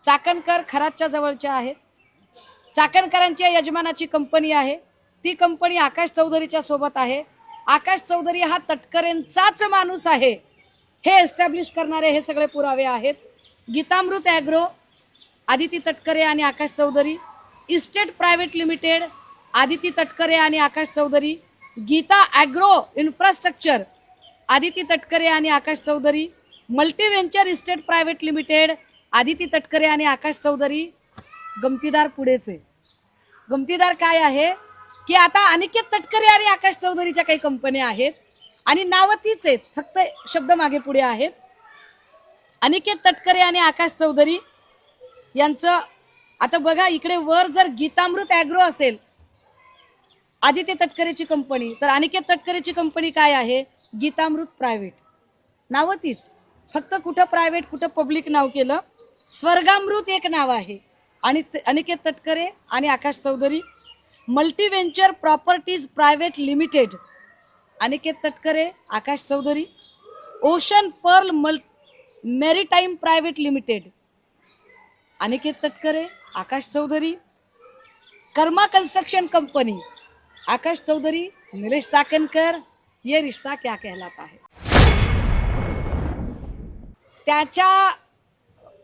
चाकणकर खरातच्या जवळच्या आहेत। चाकणकरांच्या यजमानाची कंपनी आहे, ती कंपनी आकाश चौधरीच्या सोबत आहे। आकाश चौधरी हा तटकरेंचाच माणूस आहे हे एस्टॅब्लिश करणारे हे सगळे पुरावे आहेत। गीतामृत ॲग्रो, आदिती तटकरे आणि Akash Chaudhari, estate private limited, Aditi Tatkare आणि आकाश चौधरी, गीता ॲग्रो इन्फ्रास्ट्रक्चर, आदिती तटकरे आणि Akash Chaudhari, multi venture estate private limited, Aditi Tatkare आणि आकाश चौधरी। गमतीदार पुढेच आहे। गमतीदार काय आहे की आता अनिकेत तटकरे आणि आकाश चौधरीच्या काही कंपन्या आहेत आणि नावं तीच आहेत, फक्त शब्द मागे पुढे आहेत। अनिकेत तटकरे आणि आकाश चौधरी यांचं आता बघा, इकडे वर जर गीतामृत ॲग्रो असेल आदित्य तटकरेची कंपनी, तर अनिकेत तटकरेची कंपनी काय आहे? गीतामृत प्रायव्हेट। नावं तीच, फक्त कुठं प्रायव्हेट कुठं पब्लिक नाव केलं। स्वर्गामृत एक नाव आहे आणि अनिकेत तटकरे आणि Akash Chaudhari, multi venture properties private limited, Aniket Tatkare Akash Chaudhari, ocean pearl maritime private limited, Aniket Tatkare Akash Chaudhari, Karma construction company, Akash Chaudhari, Nilesh Chakankar. ये रिश्ता क्या कहलाता है। त्याच्या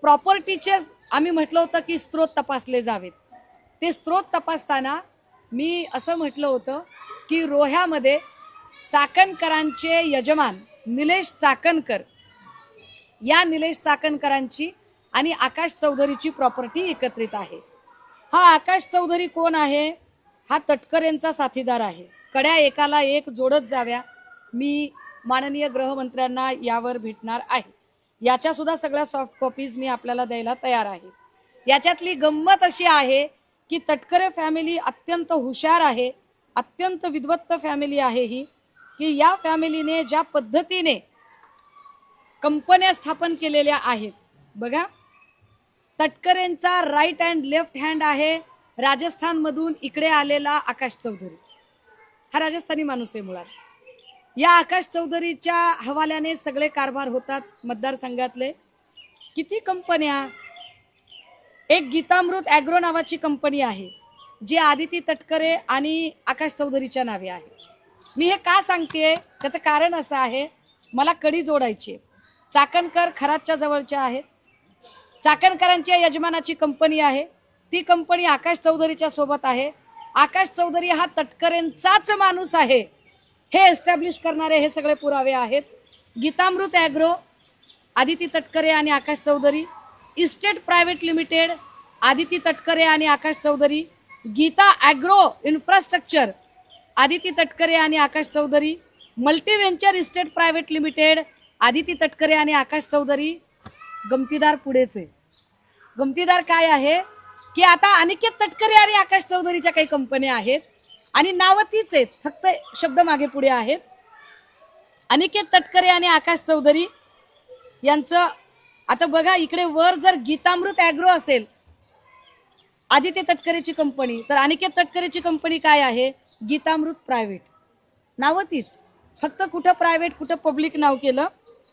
प्रॉपर्टीचे आम्ही म्हटलं होतं की स्रोत तपासले जावेत। ते स्रोत तपासताना मी असं म्हटलं होतं की रोह्यामध्ये चाकणकरांचे यजमान निलेश चाकणकर, या निलेश चाकणकरांची आणि आकाश चौधरीची प्रॉपर्टी एकत्रित आहे। हा आकाश चौधरी कोण आहे? हा तटकरेंचा साथीदार आहे। कड्या एकाला एक जोडत जाव्या। मी माननीय गृहमंत्र्यांना यावर भेटणार आहे। याच्या सुद्धा सगळ्या सॉफ्ट कॉपीज मी आपल्याला द्यायला तयार आहे। याच्यातली गंमत अशी आहे की तटकरे फॅमिली अत्यंत हुशार आहे, अत्यंत विद्वत्त फॅमिली आहे ही, की या फॅमिलीने ज्या पद्धतीने कंपन्या स्थापन केलेल्या आहेत बघा। तटकरेंचा राईट हँड लेफ्ट हँड आहे राजस्थान मधून इकडे आलेला आकाश चौधरी। हा राजस्थानी माणूस आहे मुळात। या आकाश चौधरीच्या हवाल्याने सगळे कारभार होतात मतदारसंघातले। किती कंपन्या? एक गीतामृत ॲग्रो नावाची कंपनी आहे जी आदिती तटकरे आणि आकाश चौधरीच्या नावे आहे। मी हे का सांगते त्याचं कारण असं आहे, मला कडी जोडायची। चाकणकर खरातच्या जवळच्या आहेत। चाकणकरांच्या यजमानाची कंपनी आहे, ती कंपनी आकाश चौधरीच्या सोबत आहे। आकाश चौधरी हा तटकरेंचाच माणूस आहे हे एस्टॅब्लिश करणारे हे सगळे पुरावे आहेत। गीतामृत ॲग्रो, आदिती तटकरे आणि Akash Chaudhari, estate private limited, Aditi Tatkare आणि आकाश चौधरी, गीता ॲग्रो इन्फ्रास्ट्रक्चर, आदिती तटकरे आणि Akash Chaudhari, multi venture estate private limited, Aditi Tatkare आणि आकाश चौधरी। गमतीदार पुढेच आहे। गमतीदार काय आहे की आता अनिकेत तटकरे आणि आकाश चौधरीच्या काही कंपन्या आहेत आणि नावं तीच आहेत, फक्त शब्द मागे पुढे आहेत। अनिकेत तटकरे आणि आकाश चौधरी यांचं आता बघा, इकडे वर जर गीतामृत ॲग्रो असेल आदित्य तटकरेची कंपनी, तर अनिकेत तटकरेची कंपनी काय आहे? गीतामृत प्रायव्हेट। नावं तीच, फक्त कुठं प्रायव्हेट कुठं पब्लिक नाव केलं।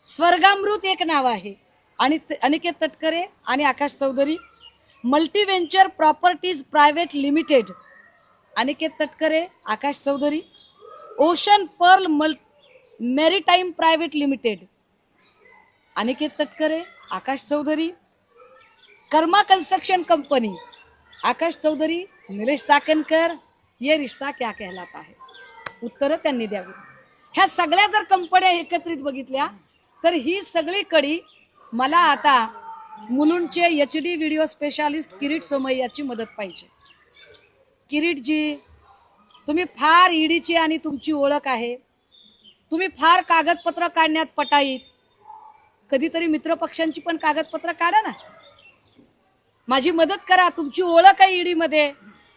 स्वर्गामृत एक नाव आहे आणि अनिकेत तटकरे आणि Akash Chaudhari, multi venture properties private limited, Aniket Tatkare Akash Chaudhari, ocean pearl maritime private limited, Aniket Tatkare Akash Chaudhari, Karma construction company, Akash Chaudhari, Nilesh Chakankar. ये रिश्ता क्या कहलाता है। उत्तर त्यांनी द्यावी। ह्या सगळ्या जर कंपन्या एकत्रित बघितल्या तर ही सगळी कडी मला आता मुलुंडचे HD व्हिडिओ स्पेशालिस्ट किरीट सोमय्याची मदत पाहिजे। किरीटजी, तुम्ही फार ईडीची आणि तुमची ओळख आहे, तुम्ही फार कागदपत्र काढण्यात पटाईत, कधीतरी मित्रपक्षांची पण कागदपत्र काढा ना, माझी मदत करा। तुमची ओळख आहे ईडी मध्ये,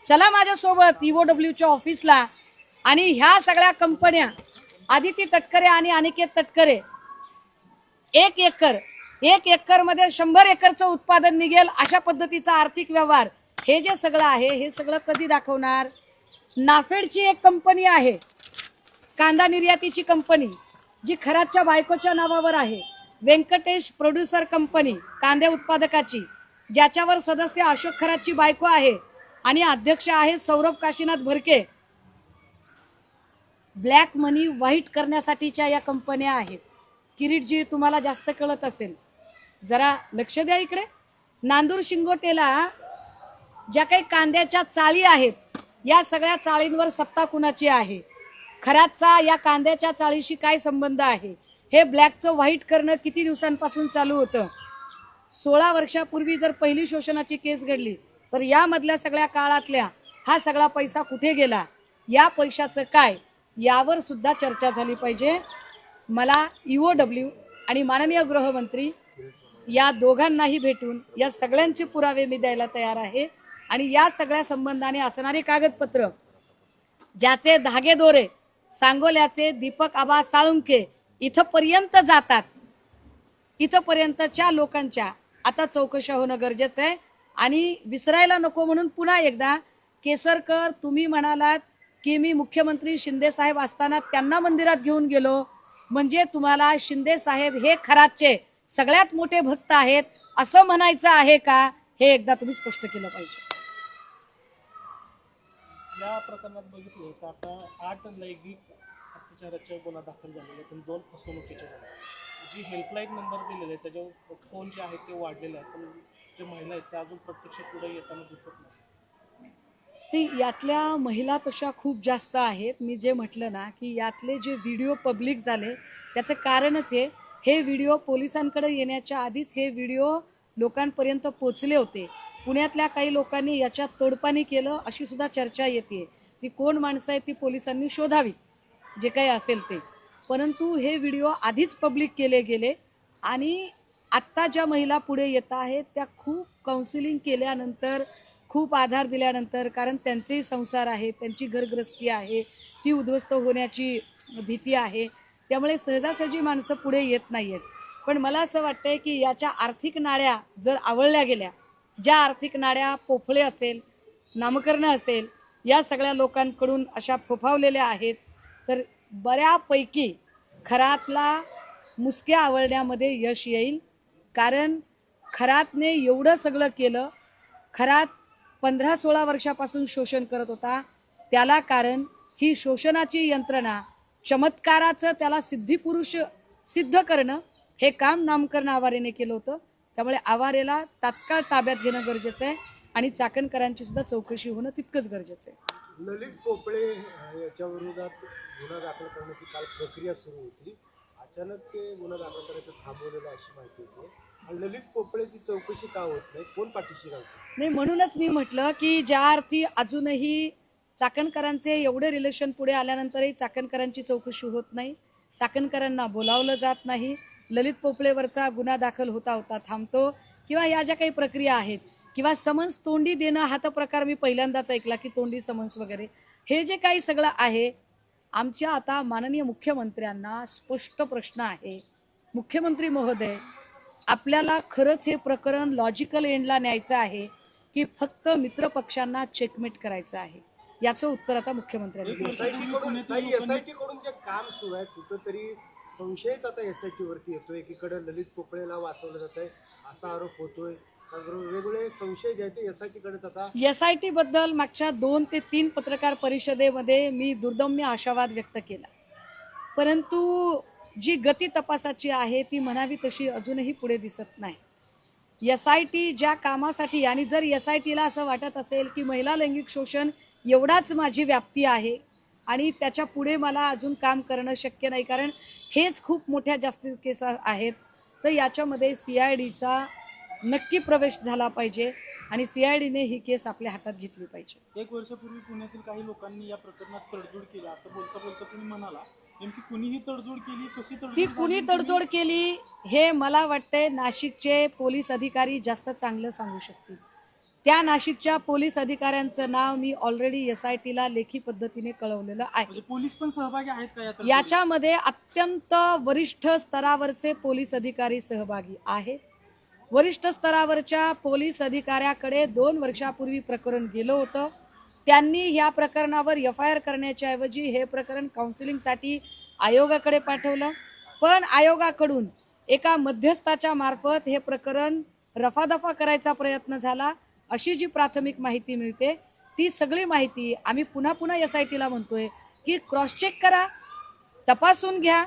चला माझ्यासोबत EOWच्या ऑफिसला आणि ह्या सगळ्या कंपन्या आदिती तटकरे आणि अनिकेत तटकरे, एक एकर मध्ये 100 एकरचं उत्पादन निघेल अशा पद्धतीचा आर्थिक व्यवहार, हे जे सगळं आहे हे सगळं कधी दाखवणार? नाफेडची एक कंपनी आहे, कांदा निर्यातीची कंपनी, जी खरातच्या बायकोच्या नावावर आहे। व्यंकटेश प्रोड्युसर कंपनी, कांदे उत्पादकाची, ज्याच्यावर सदस्य अशोक खरातची बायको आहे आणि अध्यक्ष आहे सौरभ काशीनाथ भरके, ब्लॅक मनी व्हाईट करण्यासाठीच्या या कंपन्या आहेत. किरीटजी तुम्हाला जास्त कळत असेल, जरा लक्ष द्या इकडे. नांदूर शिंगोटेला ज्या काही कांद्याच्या चाळी आहेत, या सगळ्या चाळींवर सत्ता कुणाची आहे? खरातचा या कांद्याच्या चाळीशी काय संबंध आहे? हे ब्लॅकचं व्हाईट करणं किती दिवसांपासून चालू होतं? 16 वर्षापूर्वी जर पहिली शोषणाची केस घडली तर यामधल्या सगळ्या काळातल्या हा सगळा पैसा कुठे गेला, या पैशाचं काय, यावर सुद्धा चर्चा झाली पाहिजे. मला EOW आणि माननीय गृहमंत्री या दोघांनाही भेटून या सगळ्यांचे पुरावे मी द्यायला तयार आहे. आणि या सगळ्या संबंधाने असणारे कागदपत्र, ज्याचे धागेदोरे सांगोल्याचे दीपक आबा साळुंके इथपर्यंत जातात, इथपर्यंतच्या लोकांच्या आता चौकशा होणं गरजेचं आहे. आणि विसरायला नको म्हणून पुन्हा एकदा, केसरकर तुम्ही म्हणालात की मी मुख्यमंत्री शिंदे साहेब असताना त्यांना मंदिरात घेऊन गेलो, म्हणजे तुम्हाला शिंदे साहेब हे खरातचे सगळ्यात मोठे भक्त आहेत असं म्हणायचं आहे का? हे एकदा तुम्ही स्पष्ट केलं पाहिजे. या प्रकरणात बघितलं तर आता 8 लैंगिक अत्याचाराचे गुन्हा दाखल झालेले, पण 2 फसवणुकीचे झाले. जी हेल्पलाईन नंबर दिलेले आहे त्याच्यावर फोन जे आहेत ते वाढलेले आहेत, पण जे महिला आहेत त्या अजून प्रत्यक्ष पुढे येताना दिसत नाही. यातल्या महिला तशा खूप जास्त आहेत. मी जे म्हटलं ना की यातले जे व्हिडिओ पब्लिक झाले त्याचं कारणच आहे, हे व्हिडिओ पोलिसांकडे येण्याच्या आधीच हे व्हिडिओ लोकांपर्यंत पोचले होते. पुण्यातल्या काही लोकांनी याच्यात तोडपाणी केलं अशी सुद्धा चर्चा येते. ती कोण माणसं आहेत ती पोलिसांनी शोधावी, जे काही असेल ते. परंतु हे व्हिडिओ आधीच पब्लिक केले गेले आणि आत्ता ज्या महिला पुढे येत आहेत त्या खूप काउन्सिलिंग केल्यानंतर, खूप आधार दिल्यानंतर, कारण त्यांचेही संसार आहे, त्यांची घरगृहस्थी आहे, ती उद्ध्वस्त होण्याची भीती आहे, त्यामुळे सहजासहजी माणसं पुढे येत नाहीयेत. पण मला असं वाटतंय की याच्या आर्थिक नाड्या जर आवळल्या गेल्या, ज्या आर्थिक नाड्या पोफळे असेल, नामकरण असेल, या सगळ्या लोकांकडून अशा फोफावलेल्या आहेत, तर बऱ्यापैकी खरातला मुसक्या आवळण्यामध्ये यश येईल. कारण खरातने एवढं सगळं केलं, खरात 15-16 वर्षापासून शोषण करत होता, त्याला कारण ही शोषणाची यंत्रणा, चमत्काराचं त्याला सिद्धिपुरुष सिद्ध करणं, हे काम नामकरण आवारेने केलं होतं. त्यामुळे आवारेला तात्काळ ताब्यात घेणं गरजेचं आहे आणि चाकणकरांची सुद्धा चौकशी होणं तितकंच गरजेचं आहे. ललित पोपळे याच्या विरोधात गुन्हा दाखल करण्याची काल प्रक्रिया सुरू होती. अचानक ते गुन्हा दाखल करायचं थांबवलेलं अशी माहिती होती. आणि ललित पोपळेची चौकशी का होत नाही, कोण पाठीशी घालतो? नाही, म्हणूनच मी म्हटलं की ज्या अर्थी अजूनही चाकणकरांचे एवढे रिलेशन पुढे आल्यानंतरही चाकणकरांची चौकशी होत नाही, चाकणकरांना बोलावलं जात नाही, ललित पोपळेवरचा गुन्हा दाखल होता होता थांबतो, किंवा या ज्या काही प्रक्रिया आहेत, किंवा समन्स तोंडी देणं हा तर प्रकार मी पहिल्यांदाच ऐकला की तोंडी समन्स वगैरे, हे जे काही सगळं आहे, आमच्या आता माननीय मुख्यमंत्र्यांना स्पष्ट प्रश्न आहे. मुख्यमंत्री महोदय, आपल्याला खरंच हे प्रकरण लॉजिकल एंडला न्यायचं आहे की फक्त मित्रपक्षांना चेकमेट करायचं आहे? याचं उत्तर आता मुख्यमंत्र्यांनी दिलं. एसआयटी कडून जे काम सुरू आहे कुठंतरी संशयच आता एसआयटी वरती येतोय. एकीकडे ललित पोपळेला वाचवलं जात आहे असा आरोप होतोय, वेगवेगळे संशय जे आहेत ते एसआयटी कडेच. आता एसआयटी बद्दल मागच्या 2 ते 3 पत्रकार परिषदेमध्ये मी दुर्दम्य आशावाद व्यक्त केला, परंतु जी गती तपासाची आहे ती म्हणावी तशी अजूनही पुढे दिसत नाही. एसआयटी ज्या कामासाठी, आणि जर एसआयटीला असं वाटत असेल की महिला लैंगिक शोषण एवढाच माझी व्याप्ती आहे आणि त्याच्या पुढे मला अजून काम करणं शक्य नाही, कारण हेच खूप मोठ्या जास्त केस आहेत, तर याच्यामध्ये CIDचा नक्की प्रवेश झाला पाहिजे आणि CIDने ही केस आपल्या हातात घेतली पाहिजे. 1 वर्षापूर्वी पुण्यातील काही लोकांनी या प्रकरणात तडजोड केली असं बोलता बोलता तुम्ही म्हणाला, नेमकी कुणीही तडजोड केली, कशी तडजोड ती झाली? कुणी तडजोड केली हे मला वाटतंय नाशिकचे पोलीस अधिकारी जास्त चांगलं सांगू शकतील. त्या नाशिकच्या पोलीस अधिकाऱ्यांचं नाव मी ऑलरेडी एसआयटीला लेखी पद्धतीने कळवलेलं आहे. म्हणजे पोलीस पण सहभागी आहेत का या याच्यामध्ये अत्यंत वरिष्ठ स्तरावरचे पोलीस अधिकारी सहभागी आहेत. वरिष्ठ स्तरावरच्या पोलीस अधिकाऱ्याकडे 2 वर्षापूर्वी प्रकरण गेलं होतं. त्यांनी या प्रकरणावर FIR करण्याच्या ऐवजी हे प्रकरण काउन्सिलिंगसाठी आयोगाकडे पाठवलं, पण आयोगाकडून एका मध्यस्थाच्या मार्फत हे प्रकरण रफादफा करायचा प्रयत्न झाला अशी जी प्राथमिक माहिती मिळते ती सगळी माहिती आम्ही पुन्हा पुन्हा SITला म्हणतोय की क्रॉस चेक करा, तपासून घ्या,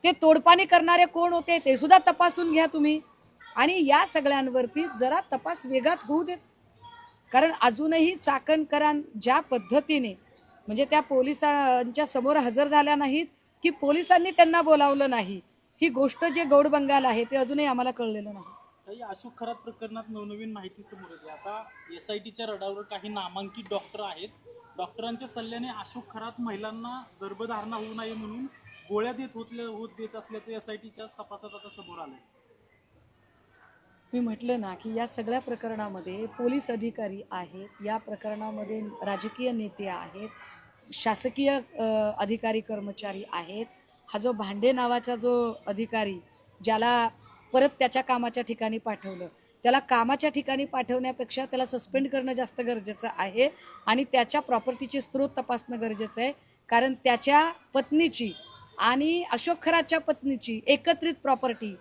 ते तोडपाणी करणारे कोण होते ते सुद्धा तपासून घ्या तुम्ही, आणि या सगळ्यांवरती जरा तपास वेगात होऊ देत. कारण अजूनही चाकणकरां ज्या पद्धतीने म्हणजे त्या पोलिसांच्या समोर हजर झाल्या नाहीत की पोलिसांनी त्यांना बोलावलं नाही, ही गोष्ट जे गौडबंगाल आहे ते अजूनही आम्हाला कळलेलं नाही. काही अशोक खरात प्रकरणात नवनवीन माहिती समोर येते. आता SITच्या रडावर काही नामांकित डॉक्टर आहेत. डॉक्टरांच्या सल्ल्याने अशोक खरात महिलांना गर्भधारणा होऊ नये म्हणून गोळ्या देत असल्याचं SITच्या तपासात आता समोर आलंय. मी म्हटलं ना की या सगळ्या प्रकरणामध्ये पोलीस अधिकारी आहेत, या प्रकरणामध्ये राजकीय नेते आहेत, शासकीय अधिकारी कर्मचारी आहेत. हा जो भांडे नावाचा जो अधिकारी ज्याला परत त्याच्या कामाच्या ठिकाणी पाठवलं, त्याला कामाच्या ठिकाणी पाठवण्यापेक्षा त्याला सस्पेंड करणं जास्त गरजेचं आहे आणि त्याच्या प्रॉपर्टीचे स्रोत तपासणं गरजेचं आहे. कारण त्याच्या पत्नीची आणि अशोक खरातच्या पत्नीची एकत्रित प्रॉपर्टी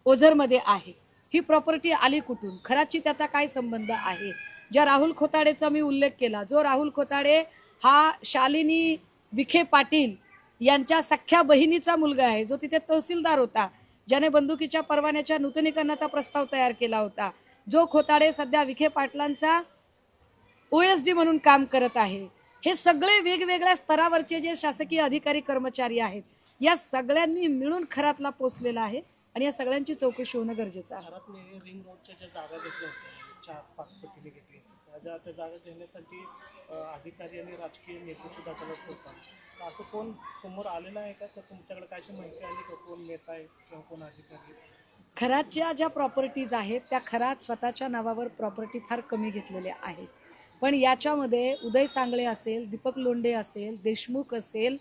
ओझरमध्ये आहे. ही प्रॉपर्टी आली कुठून, खराची त्याचा काय संबंध आहे. ज्या राहुल खोताडेचा मी उल्लेख केला, जो राहुल खोताडे हा शालिनी विखे पाटील यांच्या सख्या बहिणीचा मुलगा आहे, जो तिथे तहसीलदार होता, ज्याने बंदुकीच्या परवान्याच्या नूतनीकरणाचा प्रस्ताव तयार केला होता. जो खोताडे सध्या विखे पाटलांचा OSD म्हणून काम करत आहे. हे सगळे वेगवेगळ्या स्तरावरचे जे शासकीय अधिकारी कर्मचारी आहेत, या सगळ्यांनी मिळून खरातला पोचलेला आहे आणि या सगळ्यांची चौकशी होणं गरजेचं आहे. घरातले रिंग रोडच्या ज्या जागा घेतल्या होत्या 4-5 पटीने घेतली त्या जागा घेण्यासाठी अधिकारी आणि राजकीय नेते सुद्धा त्याला सोडतात. असं कोण समोर आलेलं आहे का? तर तुमच्याकडे काय माहिती आली का? कोण नेता आहे किंवा कोण अधिकारी? खरातच्या ज्या प्रॉपर्टीज आहेत त्या खरात स्वतःच्या नावावर प्रॉपर्टी फार कमी घेतलेल्या आहेत. पण याच्यामध्ये उदय सांगळे असेल, दीपक लोंढे असेल, देशमुख असेल,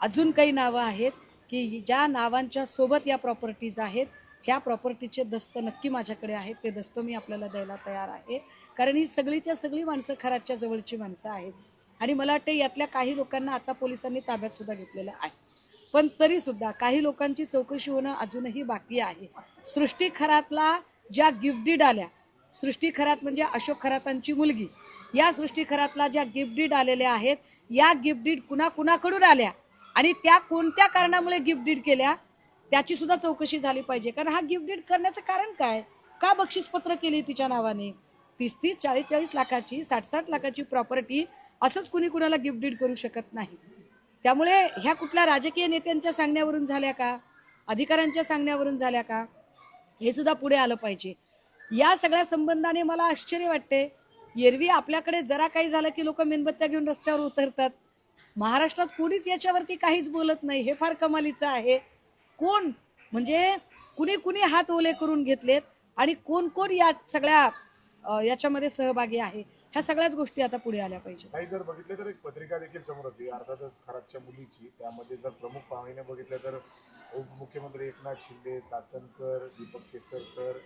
अजून काही नावं आहेत की ज्या नावांच्या सोबत या प्रॉपर्टीज आहेत. ह्या प्रॉपर्टीचे दस्त नक्की माझ्याकडे आहेत, ते दस्त मी आपल्याला द्यायला तयार आहे. कारण ही सगळीच्या सगळी माणसं खरातच्या जवळची माणसं आहेत आणि मला वाटतं यातल्या काही लोकांना आता पोलिसांनी ताब्यात सुद्धा घेतलेलं आहे. पण तरीसुद्धा काही लोकांची चौकशी होणं अजूनही बाकी आहे. सृष्टी खरातला ज्या गिफ्ट डीड आल्या, सृष्टी खरात म्हणजे अशोक खरातांची मुलगी, या सृष्टी खरातला ज्या गिफ्ट डीड आलेल्या आहेत, या गिफ्ट डीड कुणाकुणाकडून आल्या आणि त्या कोणत्या कारणामुळे गिफ्ट डीड केल्या त्याची सुद्धा चौकशी झाली पाहिजे. कारण हा गिफ्ट डीड करण्याचं कारण काय, का बक्षीसपत्र केली तिच्या नावाने, 30-30, 40-40 लाखाची, 60-60 लाखाची प्रॉपर्टी असंच कुणी कुणाला गिफ्ट डीड करू शकत नाही. त्यामुळे ह्या कुठल्या राजकीय नेत्यांच्या सांगण्यावरून झाल्या का, अधिकाऱ्यांच्या सांगण्यावरून झाल्या का, हे सुद्धा पुढे आलं पाहिजे. या सगळ्या संबंधाने मला आश्चर्य वाटते. एरवी आपल्याकडे जरा काही झालं की लोक मेणबत्त्या घेऊन रस्त्यावर उतरतात. महाराष्ट्रात कोणीच याच्यावरती काहीच बोलत नाही. हे फार कमालीचं आहे. कोण म्हणजे कुणी कुणी हात ओले करून घेतलेत आणि कोण कोण या सगळ्या याच्यामध्ये सहभागी आहे, ह्या सगळ्याच गोष्टी आता पुढे आल्या पाहिजे. काही जर बघितलं तर एक पत्रिका देखील समोर होती अर्थातच खरातच्या मुलीची. त्यामध्ये जर प्रमुख पाहुणे बघितलं तर उपमुख्यमंत्री एकनाथ शिंदे, चाकणकर, दीपक केसरकर,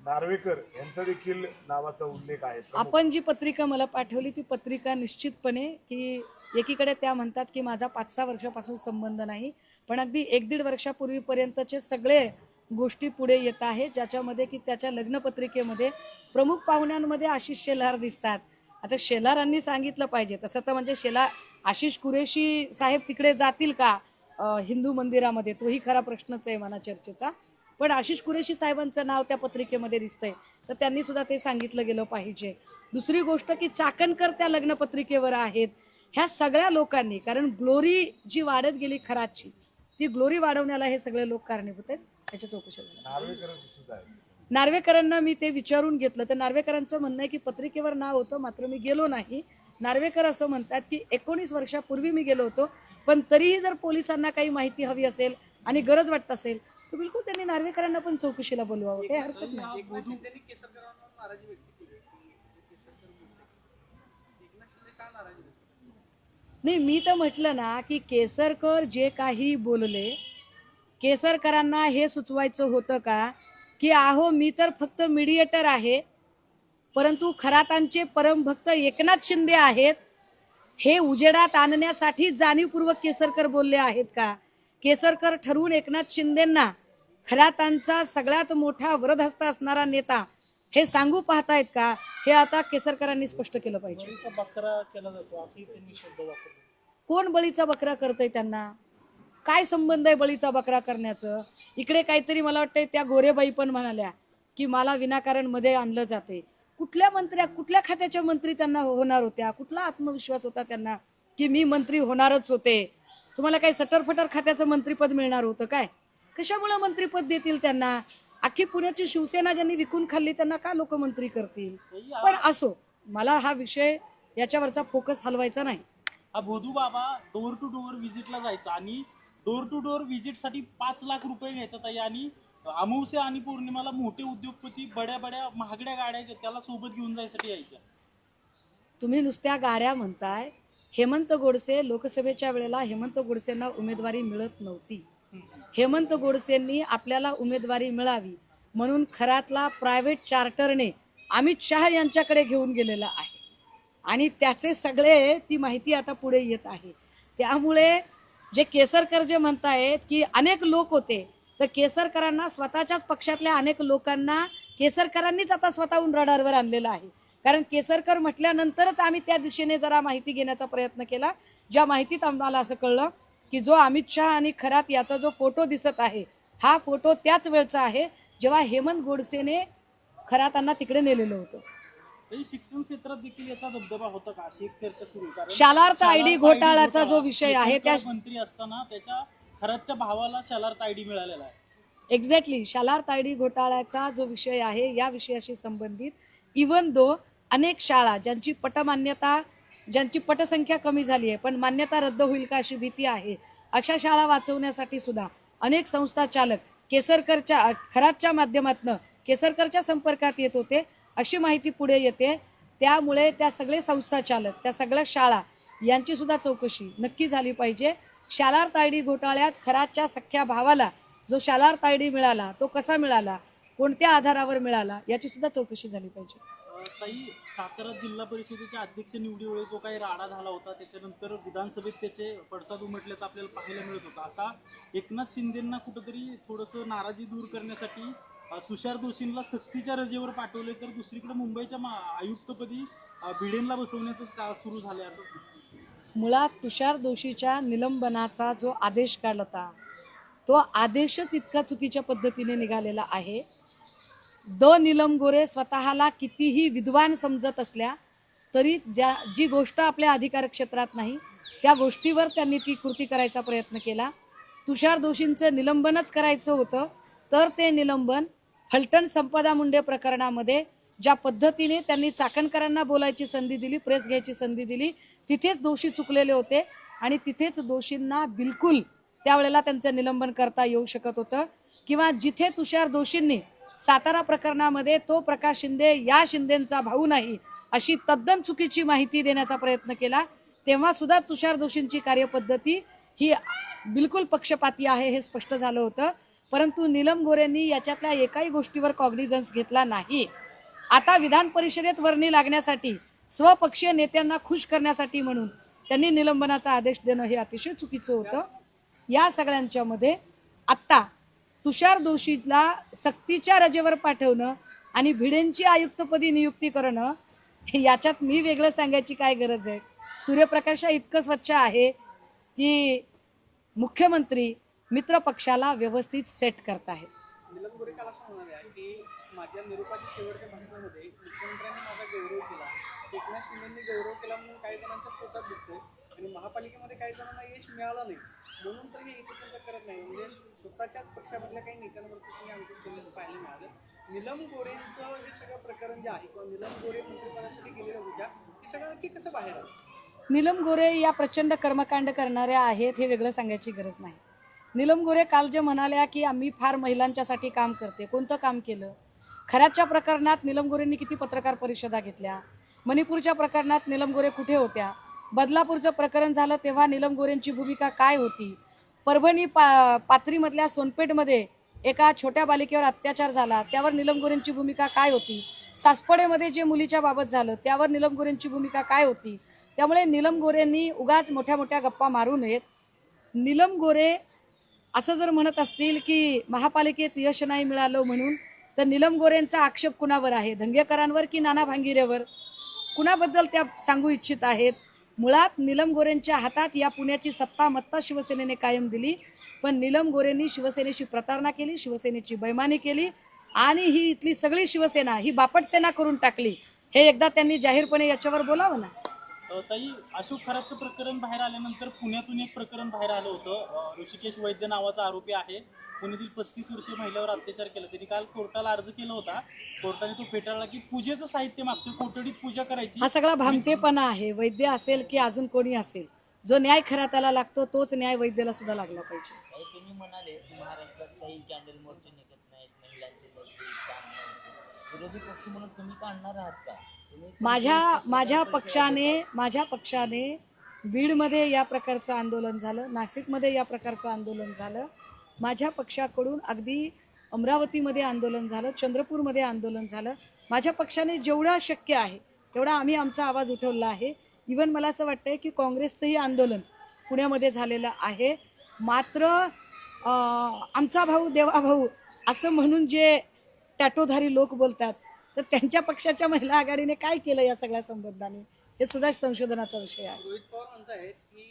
नार्वेकर यांचा देखील नावाचा उल्लेख आहे. आपण जी पत्रिका मला पाठवली ती पत्रिका निश्चितपणे की एकीकडे त्या म्हणतात की माझा 5-6 वर्षापासून संबंध नाही, पण अगदी 1-1.5 वर्षापूर्वीपर्यंतचे सगळे गोष्टी पुढे येत आहेत, ज्याच्यामध्ये की त्याच्या लग्नपत्रिकेमध्ये प्रमुख पाहुण्यांमध्ये आशिष शेलार दिसतात. आता शेलारांनी सांगितलं पाहिजे. तसं तर म्हणजे आशिष कुरेशी साहेब तिकडे जातील का हिंदू मंदिरामध्ये, तोही खरा प्रश्नच आहे म्हणा चर्चेचा. पण आशिष कुरेशी साहेबांचं नाव त्या पत्रिकेमध्ये दिसतंय, तर त्यांनी सुद्धा ते सांगितलं गेलं पाहिजे. दुसरी गोष्ट की चाकणकर त्या लग्नपत्रिकेवर आहेत. ह्या सगळ्या लोकांनी, कारण ग्लोरी जी वाढत गेली खराची, ती ग्लोरी वाढवण्याला हे सगळे लोक कारणीभूत आहेत. त्याच्या चौकशी नार्वेकरांना मी ते विचारून घेतलं तर नार्वेकरांचं म्हणणं आहे की पत्रिकेवर नाव होतं, मात्र मी गेलो नाही. नार्वेकर असं म्हणतात की 19 वर्षापूर्वी मी गेलो होतो, पण तरीही जर पोलिसांना काही माहिती हवी असेल आणि गरज वाटत असेल तर बिलकुल त्यांनी नार्वेकरांना पण चौकशीला बोलवावं, काही हरकत नाही. नाही, मी तर म्हटलं ना की केसरकर जे काही बोलले, केसरकरांना हे सुचवायचं होतं का की अहो मी तर फक्त मीडिएटर आहे, परंतु खरातांचे परमभक्त एकनाथ शिंदे आहेत, हे उजेडात आणण्यासाठी जाणीवपूर्वक केसरकर बोलले आहेत का? केसरकर ठरवून एकनाथ शिंदेंना खरातांचा सगळ्यात मोठा वरदहस्त असणारा नेता हे सांगू पाहतायत का, हे आता केसरकरांनी स्पष्ट केलं पाहिजे. बळीचा बकरा केला जातो असंही त्यांनी शब्द वापरले. कोण बळीचा बकरा करतय? त्यांना काय संबंध आहे बळीचा बकरा करण्याचं? इकडे काहीतरी मला वाटतंय त्या गोरेबाई पण म्हणाल्या की मला विनाकारण मध्ये आणलं जाते. कुठल्या खात्याच्या मंत्री त्यांना होणार होत्या? कुठला आत्मविश्वास होता त्यांना की मी मंत्री होणारच होते? तुम्हाला काही सटरफटर खात्याचं मंत्रीपद मिळणार होतं काय? कशामुळे मंत्रीपद देतील त्यांना? अख्खी पुण्याची शिवसेना ज्यांनी विकून खाल्ली त्यांना का लोक मंत्री करतील? पण असो, मला हा विषय याच्यावरचा फोकस हलवायचा नाही. हा भोदू बाबा डोर टू डोअर व्हिजिटला जायचा आणि डोर टू डोअर व्हिजिटसाठी 5 लाख रुपये घ्यायचा ताई. आणि अमावस्या आणि पौर्णिमाला मोठे उद्योगपती बड्या महागड्या गाड्या त्याला सोबत घेऊन जायसाठी यायच्या. तुम्ही नुसत्या गाड्या म्हणताय. हेमंत गोडसे लोकसभेच्या वेळेला हेमंत गोडसेंना उमेदवारी मिळत नव्हती. हेमंत गोडसेंनी आपल्याला उमेदवारी मिळावी म्हणून खरातला प्रायव्हेट चार्टरने अमित शहा यांच्याकडे घेऊन गेलेला आहे आणि त्याचे सगळे ती माहिती आता पुढे येत आहे. त्यामुळे जे केसरकर जे म्हणतायत की अनेक लोक होते, तर केसरकरांना स्वतःच्याच पक्षातल्या अनेक लोकांना केसरकरांनीच आता स्वतःहून रडारवर आणलेलं आहे. कारण केसरकर म्हटल्यानंतरच आम्ही त्या दिशेने जरा माहिती घेण्याचा प्रयत्न केला. ज्या माहितीत आम्हाला असं कळलं की जो अमित शहा आणि खरात याचा जो फोटो दिसत आहे हा फोटो त्याच वेळचा आहे जेव्हा हेमंत गोडसेने खरातांना तिकडे नेलेलं होतं. शिक्षण क्षेत्रात देखील याचा दबदबा होता का अशी एक चर्चा सुरू आहे. कारण शालार्थ आयडी घोटाळ्याचा जो विषय आहे त्या मंत्री असताना त्याच्या खरातच्या भावाला शालार्थ आयडी मिळालेला आहे. एक्झॅक्टली शालार्थ आयडी घोटाळ्याचा जो विषय आहे या विषयाशी संबंधित इवन दो अनेक शाळा ज्यांची पटसंख्या कमी झाली आहे पण मान्यता रद्द होईल का अशी भीती आहे, अशा शाळा वाचवण्यासाठी सुद्धा अनेक संस्था चालक खरातच्या माध्यमातून केसरकरच्या संपर्कात येत होते अशी माहिती पुढे येते. त्यामुळे त्या सगळे संस्था चालक त्या सगळ्या शाळा यांची सुद्धा चौकशी नक्की झाली पाहिजे. शालार्थ आयडी घोटाळ्यात खरातच्या सख्या भावाला जो शालार्थ आयडी मिळाला तो कसा मिळाला, कोणत्या आधारावर मिळाला याची सुद्धा चौकशी झाली पाहिजे. ताई, सातारा जिल्हा परिषदेच्या अध्यक्ष निवडीवेळी जो काही राडा झाला होता त्याच्यानंतर विधानसभेत त्याचे पडसाद उमटल्याचं आपल्याला पाहायला मिळत होतं. आता एकनाथ शिंदेंना कुठंतरी थोडंसं नाराजी दूर करण्यासाठी तुषार दोशींना सक्तीच्या रजेवर पाठवले, तर दुसरीकडे मुंबईच्या आयुक्तपदी भिडेंना बसवण्याचं सुरू झालंय. असं मुळात तुषार दोशीच्या निलंबनाचा जो आदेश काढला होता तो आदेशच इतका चुकीच्या पद्धतीने निघालेला आहे. नीलम गोरे स्वतःला कितीही विद्वान समजत असल्या तरी जी गोष्ट आपल्या अधिकार क्षेत्रात नाही त्या गोष्टीवर त्यांनी ती कृती करायचा प्रयत्न केला. तुषार दोशींचं निलंबनच करायचं होतं तर ते निलंबन फलटण संपदा मुंडे प्रकरणामध्ये ज्या पद्धतीने त्यांनी चाकणकरांना बोलायची संधी दिली, प्रेस घ्यायची संधी दिली, तिथेच दोषी चुकलेले होते आणि तिथेच दोषींना बिलकुल त्यावेळेला त्यांचं निलंबन करता येऊ शकत होतं. किंवा जिथे तुषार दोशींनी सातारा प्रकरणामध्ये तो प्रकाश शिंदे या शिंदेचा भाऊ नाही अशी तद्दन चुकीची माहिती देण्याचा प्रयत्न केला, तेव्हा सुद्धा तुषार दोशींची कार्यपद्धती ही बिलकुल पक्षपाती आहे हे स्पष्ट झालं होतं. परंतु नीलम गोरेंनी याच्यातल्या एकाही गोष्टीवर कॉग्निझन्स घेतला नाही. आता विधान परिषदेत वर्णी लागण्यासाठी स्वपक्षीय नेत्यांना खुश करण्यासाठी म्हणून त्यांनी निलंबनाचा आदेश देणं हे अतिशय चुकीचं होतं. या सगळ्यांच्या मध्ये आत्ता तुषार दोशीला सक्तीच्या रजेवर पाठवणं आणि भिडेंची आयुक्तपदी नियुक्ती करणं याच्यात मी वेगळं सांगायची काय गरज आहे. सूर्यप्रकाश इतकं स्वच्छ आहे की मुख्यमंत्री मित्र पक्षाला व्यवस्थित सेट करत आहेत. नीलम गोरे काल असं म्हणाले की माझ्या निरोपाच्या शेवटच्या भाषणामध्ये मुख्यमंत्र्यांनी माझा गौरव केला, एकनाथ शिंदेंनी गौरव केला म्हणून काही जणांच्या पोटात दुखतोय आणि महापालिकेमध्ये काही जणांना यश मिळालं नाही म्हणून तर हे एकत्र करत नाही. म्हणजे स्वतःच्याच पक्षामधल्या काही नेत्यांवरती तुम्ही अंकुश केलेलं पाहायला मिळालं. नीलम गोरेंचं हे सगळं प्रकरण जे आहे किंवा नीलम गोरे मंत्रिपदासाठी गेलेल्या होत्या हे सगळं नक्की कसं बाहेर आलं? नीलम गोरे या प्रचंड कर्मकांड करणाऱ्या आहेत हे वेगळं सांगायची गरज नाही. नीलम गोरे काल जे म्हणाल्या की आम्ही फार महिलांच्यासाठी काम करते, कोणतं काम केलं? खरातच्या प्रकरणात नीलम गोरेंनी किती पत्रकार परिषदा घेतल्या? मणिपूरच्या प्रकरणात नीलम गोरे कुठे होत्या? बदलापूरचं प्रकरण झालं तेव्हा नीलम गोरेंची भूमिका काय होती? परभणी पाथरीमधल्या सोनपेठमध्ये एका छोट्या बालिकेवर अत्याचार झाला त्यावर नीलम गोरेंची भूमिका काय होती? सासपडेमध्ये जे मुलीच्या बाबत झालं त्यावर नीलम गोरेंची भूमिका काय होती? त्यामुळे नीलम गोरेंनी उगाच मोठ्या मोठ्या गप्पा मारू नयेत. नीलम गोरे असं जर म्हणत असतील की महापालिकेत यश नाही मिळालं म्हणून, तर नीलम गोरेंचा आक्षेप कुणावर आहे? धंगेकरांवर की नाना भांगिरेवर? कुणाबद्दल त्या सांगू इच्छित आहेत? मुळात नीलम गोरेंच्या हातात या पुण्याची सत्ता मत्ता शिवसेनेने कायम दिली, पण नीलम गोरेंनी शिवसेनेशी प्रतारणा केली, शिवसेनेची बैमानी केली आणि ही इथली सगळी शिवसेना ही बापट सेना करून टाकली. हे एकदा त्यांनी जाहीरपणे याच्यावर बोलावं ना. ताई, अशोक खरातचं प्रकरण बाहेर आल्यानंतर पुण्यातून एक प्रकरण बाहेर आलं होतं. ऋषिकेश वैद्य नावाचा आरोपी आहे, पुण्यातील 35 वर्षीय महिलेवर अत्याचार केला. त्यांनी काल कोर्टाला अर्ज केला होता. कोर्टाने तो फेटाळला की पूजेचं साहित्य मागतोय, कोठडीत पूजा करायची. हा सगळा भामटेपणा आहे. वैद्य असेल की अजून कोणी असेल, जो न्याय खराताला लागतो तोच न्याय वैद्याला सुद्धा लागला पाहिजे. तुम्ही म्हणाले की महाराष्ट्रात काही कॅन्डल मोर्चे निघत नाहीत, महिलांचे लढते काम नाही. विरोधी पक्ष म्हणून तुम्ही काढणार आहात का? माझ्या पक्षाने बीडमध्ये या प्रकारचं आंदोलन झालं, नाशिकमध्ये या प्रकारचं आंदोलन झालं. माझ्या पक्षाकडून अगदी अमरावतीमध्ये आंदोलन झालं, चंद्रपूरमध्ये आंदोलन झालं. माझ्या पक्षाने जेवढं शक्य आहे तेवढा आम्ही आमचा आवाज उठवला आहे. इवन मला असं वाटतंय की काँग्रेसचंही आंदोलन पुण्यामध्ये झालेलं आहे. मात्र आमचा भाऊ देवा भाऊ असं म्हणून जे टॅटोधारी लोक बोलतात, तर त्यांच्या पक्षाच्या महिला आघाडीने काय केलं या सगळ्या संबंधाने, हे सुद्धा संशोधनाचा विषय आहे. रोहित पवार म्हणतायत की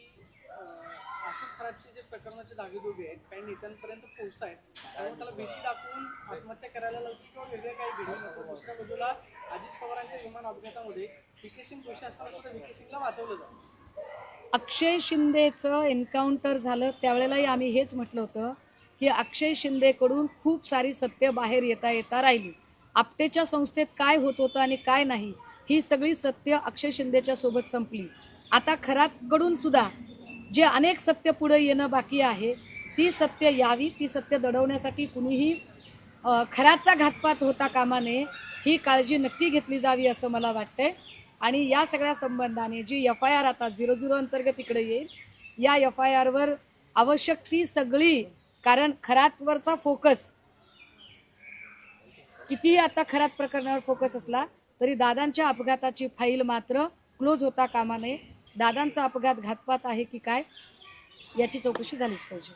अशोक खरातचे जे प्रकरणाचे धागेदोगे आहेत काही नेत्यांपर्यंत पोहोचत आहेत, त्यामुळे त्याला भीती दाखवून आत्महत्या करायला लावली किंवा वेगळे काही घडवू नको. दुसऱ्या बाजूला अजित पवारांच्या विमान अपघातामध्ये व्ही.के. सिंग दोषी असताना सुद्धा व्ही.के. सिंगला वाचवलं जातं. अक्षय शिंदेचं एन्काउंटर झालं त्यावेळेलाही आम्ही हेच म्हटलं होतं की अक्षय शिंदेकडून खूप सारी सत्य बाहेर येता राहिली. आपटेच्या संस्थेत काय होत होतं आणि काय नाही ही सगळी सत्य अक्षय शिंदेच्या सोबत संपली. आता खरातकडून सुद्धा जे अनेक सत्य पुढे येणं बाकी आहे, ती सत्य यावी. ती सत्य दडवण्यासाठी कुणीही खराचा घातपात होता कामा नये, ही काळजी नक्की घेतली जावी असं मला वाटतंय. आणि या सगळ्या संबंधाने जी FIR आता 00 अंतर्गत इकडे येईल, या FIR वर आवश्यक ती सगळी, कारण खरातवरचा फोकस कितीही आता खरात प्रकरणावर फोकस असला तरी दादांच्या अपघाताची फाईल मात्र क्लोज होता कामा नये. दादांचा अपघात घातपात आहे की काय याची चौकशी झालीच पाहिजे.